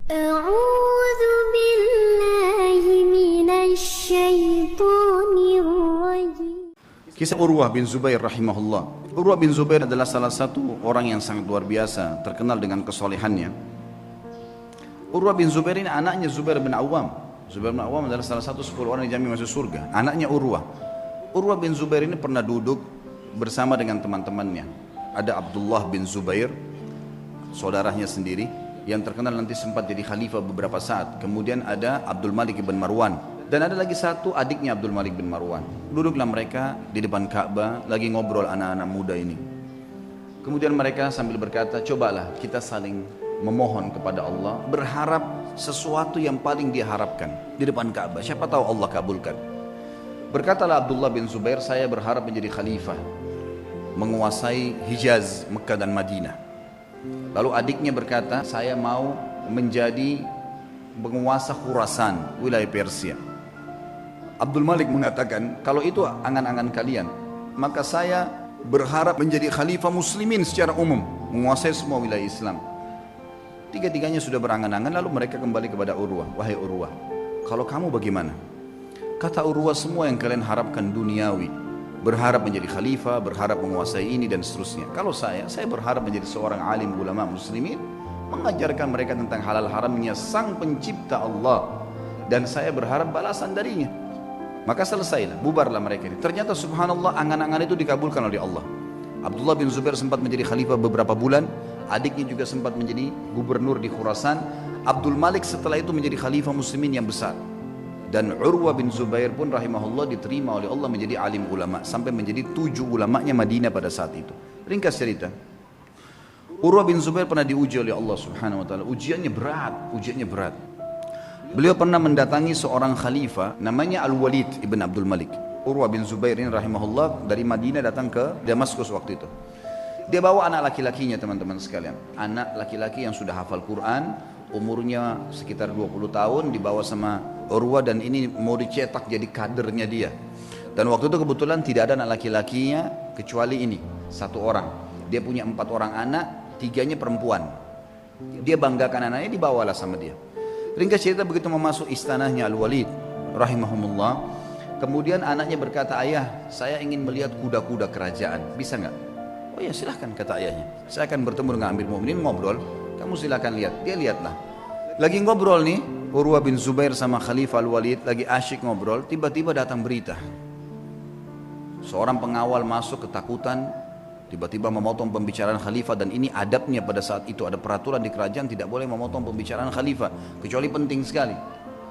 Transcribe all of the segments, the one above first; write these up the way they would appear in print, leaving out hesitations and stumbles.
أعوذ بالله من الشيطان الرجيم. Kisah Urwah bin Zubair rahimahullah. Urwah bin Zubair adalah salah satu orang yang sangat luar biasa, terkenal dengan kesolehannya. Urwah bin Zubair ini anaknya Zubair bin Awam. Zubair bin Awam adalah salah satu 10 orang yang dijamin masuk surga. Anaknya Urwah. Urwah bin Zubair ini pernah duduk bersama dengan teman-temannya. Ada Abdullah bin Zubair, saudaranya sendiri, yang terkenal nanti sempat jadi khalifah beberapa saat. Kemudian ada Abdul Malik bin Marwan, dan ada lagi satu adiknya Abdul Malik bin Marwan. Duduklah mereka di depan Ka'bah lagi ngobrol anak-anak muda ini. Kemudian mereka sambil berkata, cobalah kita saling memohon kepada Allah, berharap sesuatu yang paling diharapkan di depan Ka'bah. Siapa tahu Allah kabulkan. Berkatalah Abdullah bin Zubair, saya berharap menjadi khalifah, menguasai Hijaz, Mekah dan Madinah. Lalu adiknya berkata, saya mau menjadi penguasa Khurasan, wilayah Persia. Abdul Malik mengatakan, kalau itu angan-angan kalian, maka saya berharap menjadi khalifah muslimin secara umum, menguasai semua wilayah Islam. Tiga-tiganya sudah berangan-angan, lalu mereka kembali kepada Urwah. Wahai Urwah, kalau kamu bagaimana? Kata Urwah, semua yang kalian harapkan duniawi, berharap menjadi khalifah, berharap menguasai ini dan seterusnya. Kalau saya berharap menjadi seorang alim ulama muslimin, mengajarkan mereka tentang halal haramnya sang pencipta Allah, dan saya berharap balasan darinya. Maka selesailah, bubarlah mereka ini. Ternyata subhanallah, angan-angan itu dikabulkan oleh Allah. Abdullah bin Zubair sempat menjadi khalifah beberapa bulan, adiknya juga sempat menjadi gubernur di Khurasan. Abdul Malik setelah itu menjadi khalifah muslimin yang besar. Dan Urwah bin Zubair pun rahimahullah diterima oleh Allah menjadi alim ulama, sampai menjadi 7 ulamanya Madinah pada saat itu. Ringkas cerita, Urwah bin Zubair pernah diuji oleh Allah subhanahu wa ta'ala. Ujiannya berat. Beliau pernah mendatangi seorang khalifah namanya Al-Walid ibn Abdul Malik. Urwah bin Zubair ini rahimahullah dari Madinah datang ke Damaskus waktu itu. Dia bawa anak laki-lakinya, teman-teman sekalian. Anak laki-laki yang sudah hafal Quran, umurnya sekitar 20 tahun, dibawa sama Urwah, dan ini mau dicetak jadi kadernya dia. Dan waktu itu kebetulan tidak ada anak laki-lakinya kecuali ini, satu orang. Dia punya 4 orang anak, 3-nya perempuan. Dia banggakan anaknya, dibawalah sama dia. Ringkas cerita, begitu memasuk istanahnya Al-Walid rahimahumullah, kemudian anaknya berkata, ayah, saya ingin melihat kuda-kuda kerajaan, bisa nggak? Oh ya silahkan, kata ayahnya, saya akan bertemu dengan Amir Mu'minin, ngobrol, kamu silahkan lihat. Dia lihatlah, lagi ngobrol nih Urwah bin Zubair sama Khalifah Al-Walid, lagi asyik ngobrol, tiba-tiba datang berita. Seorang pengawal masuk ketakutan, tiba-tiba memotong pembicaraan khalifah. Dan ini adabnya pada saat itu, ada peraturan di kerajaan tidak boleh memotong pembicaraan khalifah kecuali penting sekali.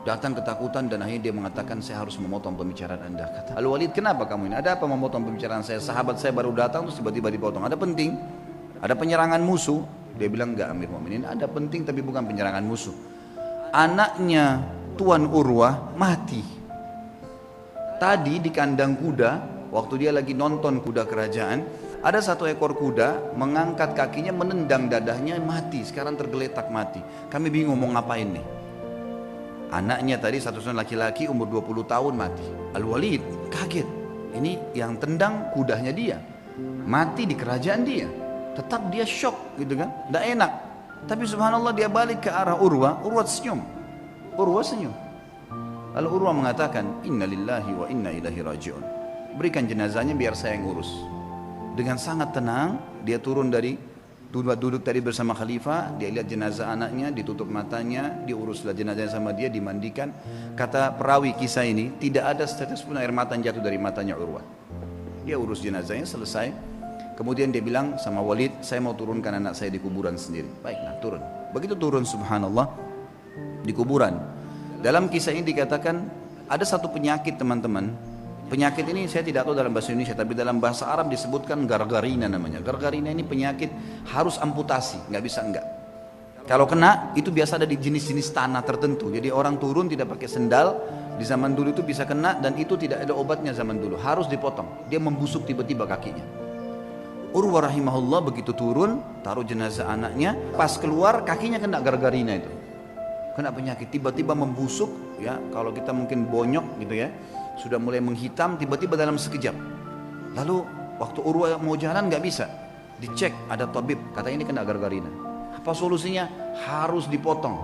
Datang ketakutan dan akhirnya dia mengatakan, saya harus memotong pembicaraan anda. Kata Al-Walid, kenapa kamu ini? Ada apa memotong pembicaraan saya? Sahabat saya baru datang terus tiba-tiba dipotong. Ada penting? Ada penyerangan musuh? Dia bilang, enggak Amir Mu'minin, ada penting tapi bukan penyerangan musuh. Anaknya Tuan Urwah mati tadi di kandang kuda. Waktu dia lagi nonton kuda kerajaan, ada satu ekor kuda mengangkat kakinya, menendang dadahnya, mati. Sekarang tergeletak mati. Kami bingung mau ngapain nih. Anaknya tadi satu-satunya laki-laki umur 20 tahun mati. Al-Walid kaget, ini yang tendang kudanya dia, mati di kerajaan dia. Tetap dia shock gitu kan, tidak enak. Tapi subhanallah, dia balik ke arah Urwah. Urwah senyum. Lalu Urwah mengatakan, inna lillahi wa inna ilaihi raji'un, berikan jenazahnya biar saya yang urus. Dengan sangat tenang dia turun dari duduk tadi bersama khalifah. Dia lihat jenazah anaknya, ditutup matanya, diuruslah jenazahnya sama dia, dimandikan. Kata perawi kisah ini, tidak ada setetes pun air mata yang jatuh dari matanya Urwah. Dia urus jenazahnya selesai. Kemudian dia bilang sama Walid, saya mau turunkan anak saya di kuburan sendiri. Baiklah, turun. Begitu turun subhanallah di kuburan. Dalam kisah ini dikatakan ada satu penyakit, teman-teman. Penyakit ini saya tidak tahu dalam bahasa Indonesia, tapi dalam bahasa Arab disebutkan gargarina namanya. Gargarina ini penyakit harus amputasi, nggak bisa enggak. Kalau kena itu biasa ada di jenis-jenis tanah tertentu. Jadi orang turun tidak pakai sendal. Di zaman dulu itu bisa kena, dan itu tidak ada obatnya zaman dulu. Harus dipotong. Dia membusuk tiba-tiba kakinya. Urwah rahimahullah begitu turun, taruh jenazah anaknya, pas keluar kakinya kena gargarina itu, kena penyakit, tiba-tiba membusuk ya. Kalau kita mungkin bonyok gitu ya, sudah mulai menghitam tiba-tiba dalam sekejap. Lalu waktu Urwah mau jalan nggak bisa, dicek ada tabib, kata ini kena gargarina. Apa solusinya? Harus dipotong.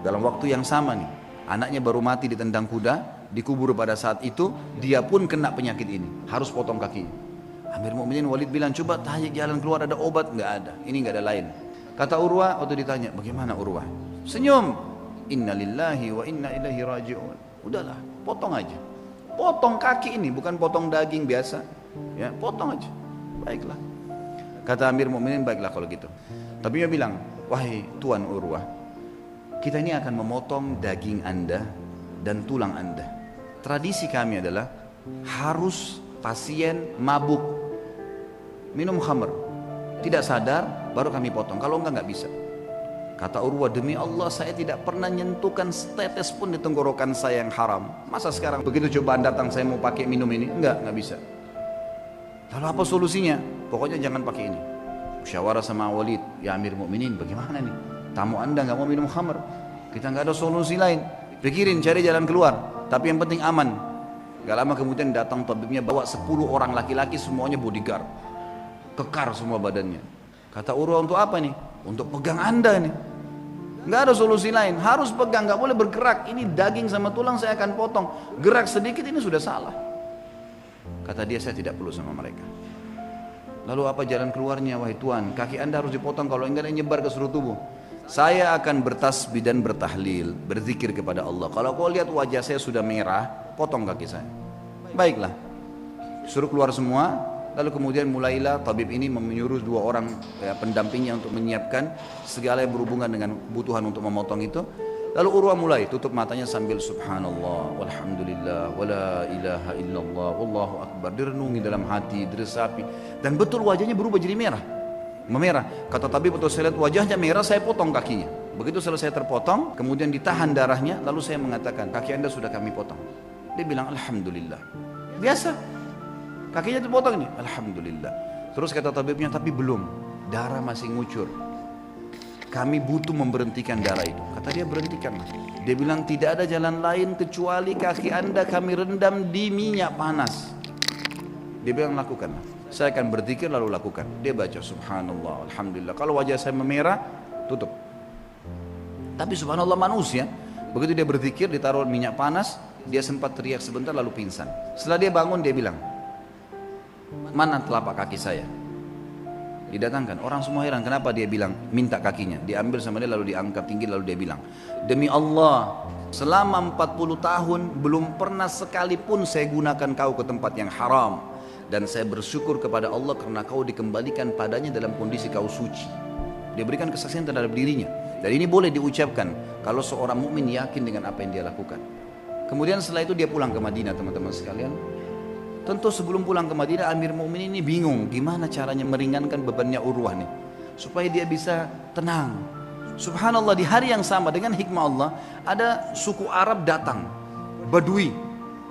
dalam waktu yang sama nih, anaknya baru mati ditendang kuda, dikubur pada saat itu, dia pun kena penyakit ini, harus potong kakinya. Amir Mukminin Walid bilang, coba tanya jalan keluar, ada obat? Nggak ada, ini nggak ada lain. Kata Urwah waktu ditanya, bagaimana Urwah? Senyum, inna lillahi wa inna ilaihi raji'un. Udahlah, potong aja, potong kaki ini, bukan potong daging biasa, ya potong aja. Baiklah, kata Amir Mukminin, baiklah kalau gitu. Tapi dia bilang, wahai Tuan Urwah, kita ini akan memotong daging Anda dan tulang Anda. Tradisi kami adalah harus pasien mabuk, minum khamr, tidak sadar, baru kami potong. Kalau enggak bisa. Kata Urwah, demi Allah saya tidak pernah nyentuhkan setetes pun di tenggorokan saya yang haram. Masa sekarang begitu cobaan datang saya mau pakai minum ini? Enggak bisa. Lalu apa solusinya? Pokoknya jangan pakai ini. Musyawarah sama Walid, ya Amir Mukminin, bagaimana nih? Tamu Anda nggak mau minum khamr, kita nggak ada solusi lain. Pikirin cari jalan keluar, tapi yang penting aman. Gak lama kemudian datang tabibnya bawa 10 orang laki-laki, semuanya bodyguard, kekar semua badannya. Kata Urwah, untuk apa nih? Untuk pegang Anda nih. Nggak ada solusi lain, harus pegang, nggak boleh bergerak. Ini daging sama tulang saya akan potong. Gerak sedikit ini sudah salah. Kata dia, saya tidak perlu sama mereka. Lalu apa jalan keluarnya? Wahai Tuan, kaki Anda harus dipotong, kalau enggak nyebar ke seluruh tubuh. Saya akan bertasbih dan bertahlil, berzikir kepada Allah. Kalau kau lihat wajah saya sudah merah, potong kaki saya. Baiklah, suruh keluar semua. Lalu kemudian mulailah tabib ini menyuruh 2 orang pendampingnya untuk menyiapkan segala yang berhubungan dengan kebutuhan untuk memotong itu. Lalu Urwah mulai tutup matanya sambil subhanallah, walhamdulillah, wala ilaha illallah, wallahu akbar. Direnungi dalam hati, diresapi. Dan betul wajahnya berubah jadi merah. Memerah. Kata tabib, waktu saya lihat wajahnya merah, saya potong kakinya. Begitu selesai terpotong, kemudian ditahan darahnya, lalu saya mengatakan, kaki Anda sudah kami potong. Dia bilang, alhamdulillah. Biasa, kakinya terpotong nih, alhamdulillah. Terus kata tabibnya, tapi belum, darah masih ngucur. Kami butuh memberhentikan darah itu. Kata dia, berhentikanlah. Dia bilang, tidak ada jalan lain kecuali kaki Anda kami rendam di minyak panas. Dia bilang, lakukanlah. Saya akan berzikir lalu lakukan. Dia baca subhanallah, alhamdulillah. Kalau wajah saya memerah, tutup. Tapi subhanallah manusia, begitu dia berzikir, ditaruh minyak panas, dia sempat teriak sebentar lalu pingsan. Setelah dia bangun, dia bilang, mana telapak kaki saya? Didatangkan. Orang semua heran, kenapa dia bilang minta kakinya? Diambil sama dia lalu diangkat tinggi, lalu dia bilang, demi Allah, selama 40 tahun belum pernah sekalipun saya gunakan kau ke tempat yang haram. Dan saya bersyukur kepada Allah karena kau dikembalikan padanya dalam kondisi kau suci. Dia berikan kesaksian terhadap dirinya. Dan ini boleh diucapkan kalau seorang mukmin yakin dengan apa yang dia lakukan. Kemudian setelah itu dia pulang ke Madinah, teman-teman sekalian. Tentu sebelum pulang ke Madinah, Amir Mukminin ini bingung gimana caranya meringankan bebannya Urwah nih, supaya dia bisa tenang. Subhanallah, di hari yang sama dengan hikmah Allah, ada suku Arab datang, Badui.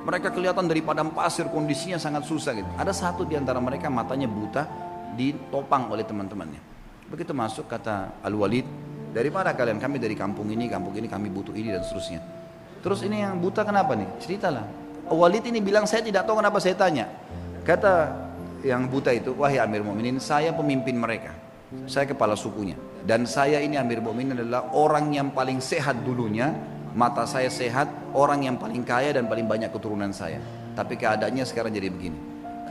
Mereka kelihatan dari padang pasir, kondisinya sangat susah gitu. Ada satu di antara mereka matanya buta, ditopang oleh teman-temannya. Begitu masuk, kata Al-Walid, dari mana kalian? Kami dari kampung ini kami butuh ini dan seterusnya. Terus ini yang buta kenapa nih? Ceritalah. Walid ini bilang, saya tidak tahu kenapa saya tanya. Kata yang buta itu, wahai Amir Mukminin, saya pemimpin mereka. Saya kepala sukunya. Dan saya ini Amir Mukminin adalah orang yang paling sehat dulunya. Mata saya sehat, orang yang paling kaya dan paling banyak keturunan saya. Tapi keadaannya sekarang jadi begini.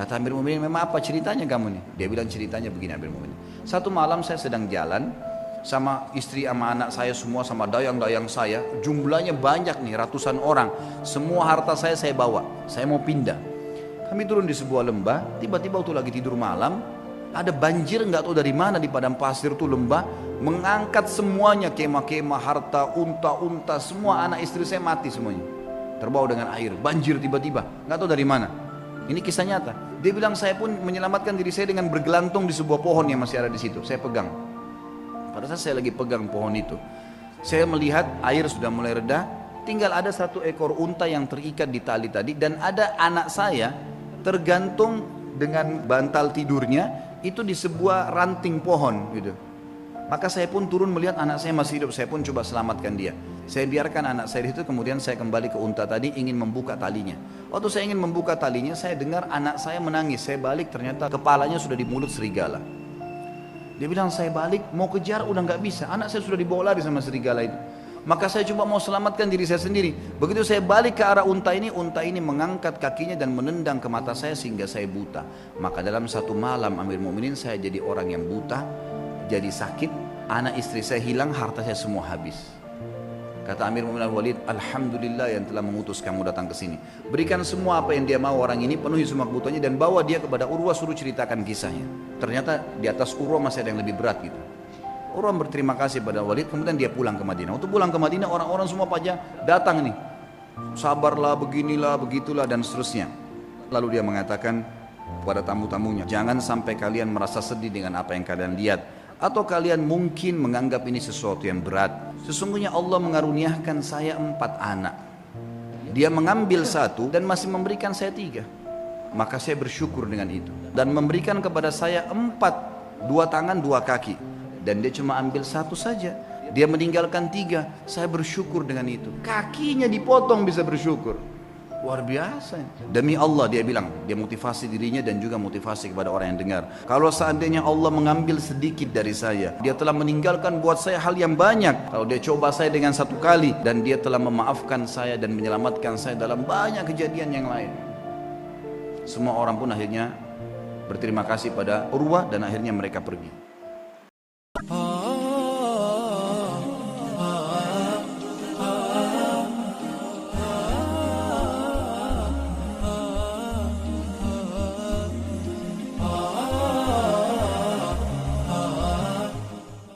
Kata Amir Mukminin, memang apa ceritanya kamu nih? Dia bilang ceritanya begini Amir Mukminin. Satu malam saya sedang jalan sama istri sama anak saya semua, sama dayang-dayang saya. Jumlahnya banyak nih, ratusan orang. Semua harta saya bawa. Saya mau pindah. Kami turun di sebuah lembah. Tiba-tiba waktu lagi tidur malam, ada banjir nggak tahu dari mana di padang pasir tuh lembah. Mengangkat semuanya, kemah-kemah, harta, unta-unta, semua anak istri saya mati semuanya. Terbawa dengan air, banjir tiba-tiba, nggak tahu dari mana. Ini kisah nyata. Dia bilang, saya pun menyelamatkan diri saya dengan bergelantung di sebuah pohon yang masih ada di situ. Saya pegang. Pada saat saya lagi pegang pohon itu, saya melihat air sudah mulai reda. Tinggal ada 1 ekor unta yang terikat di tali tadi, dan ada anak saya tergantung dengan bantal tidurnya itu di sebuah ranting pohon gitu. Maka saya pun turun melihat anak saya masih hidup, saya pun coba selamatkan dia. Saya biarkan anak saya itu, kemudian saya kembali ke unta tadi ingin membuka talinya. Waktu saya ingin membuka talinya, saya dengar anak saya menangis. Saya balik, ternyata kepalanya sudah di mulut serigala. Dia bilang, saya balik mau kejar udah nggak bisa, anak saya sudah dibawa lari sama serigala itu. Maka saya coba mau selamatkan diri saya sendiri. Begitu saya balik ke arah unta ini mengangkat kakinya dan menendang ke mata saya sehingga saya buta. Maka dalam satu malam Amir Mu'minin saya jadi orang yang buta, jadi sakit, anak istri saya hilang, harta saya semua habis. Kata Amir Mu'minin Al-Walid, alhamdulillah yang telah mengutus kamu datang ke sini. Berikan semua apa yang dia mau orang ini, penuhi semua kebutuhannya dan bawa dia kepada Urwah, suruh ceritakan kisahnya. Ternyata di atas Urwah masih ada yang lebih berat gitu. Urwah berterima kasih pada Walid, kemudian dia pulang ke Madinah. Untuk pulang ke Madinah orang-orang semua pada datang nih. Sabarlah, beginilah, begitulah dan seterusnya. Lalu dia mengatakan kepada tamu-tamunya, jangan sampai kalian merasa sedih dengan apa yang kalian lihat. Atau kalian mungkin menganggap ini sesuatu yang berat. Sesungguhnya Allah mengaruniakan saya 4 anak. Dia mengambil 1 dan masih memberikan saya 3. Maka saya bersyukur dengan itu. Dan memberikan kepada saya 4, 2 tangan 2 kaki. Dan dia cuma ambil 1 saja. Dia meninggalkan 3. Saya bersyukur dengan itu. Kakinya dipotong bisa bersyukur. Luar biasa. Demi Allah dia bilang, dia motivasi dirinya dan juga motivasi kepada orang yang dengar. Kalau seandainya Allah mengambil sedikit dari saya, dia telah meninggalkan buat saya hal yang banyak. Kalau dia coba saya dengan 1 kali, dan dia telah memaafkan saya dan menyelamatkan saya dalam banyak kejadian yang lain. Semua orang pun akhirnya berterima kasih pada Urwah dan akhirnya mereka pergi.